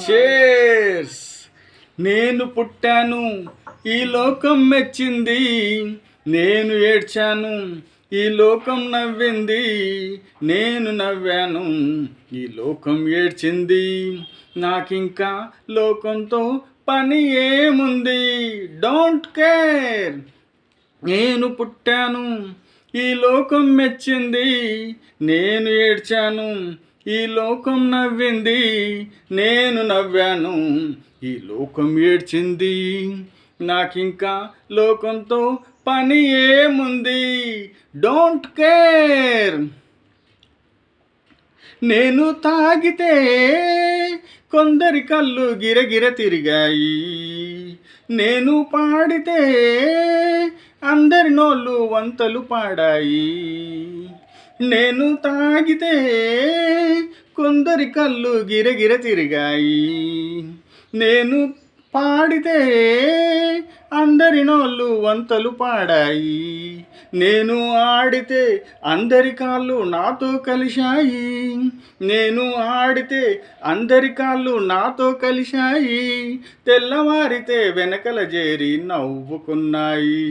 Chairs. నేను పుట్టాను, ఈ లోకం మెచ్చింది. నేను ఏడ్చాను, ఈ లోకం నవ్వింది. నేను నవ్వాను, ఈ లోకం ఏడ్చింది. నాకింకా లోకంతో పని ఏముంది? Don't care. నేను పుట్టాను, ఈ లోకం మెచ్చింది. నేను ఏడ్చాను, ఈ లోకం నవ్వింది. నేను నవ్వాను, ఈ లోకం ఏడ్చింది. నాకింకా లోకంతో పని ఏముంది? Don't care. నేను తాగితే కొందరి కళ్ళు గిరగిర తిరిగాయి. నేను పాడితే అందరి నోళ్ళు వంతలు పాడాయి. నేను తాగితే కొందరి కళ్ళు గిరగిర తిరిగాయి. నేను పాడితే అందరి నోళ్ళు వంతలు పాడాయి. నేను ఆడితే అందరి కాళ్ళు నాతో కలిశాయి. నేను ఆడితే అందరి కాళ్ళు నాతో కలిశాయి. తెల్లవారితే వెనకల చేరి నవ్వుకున్నాయి.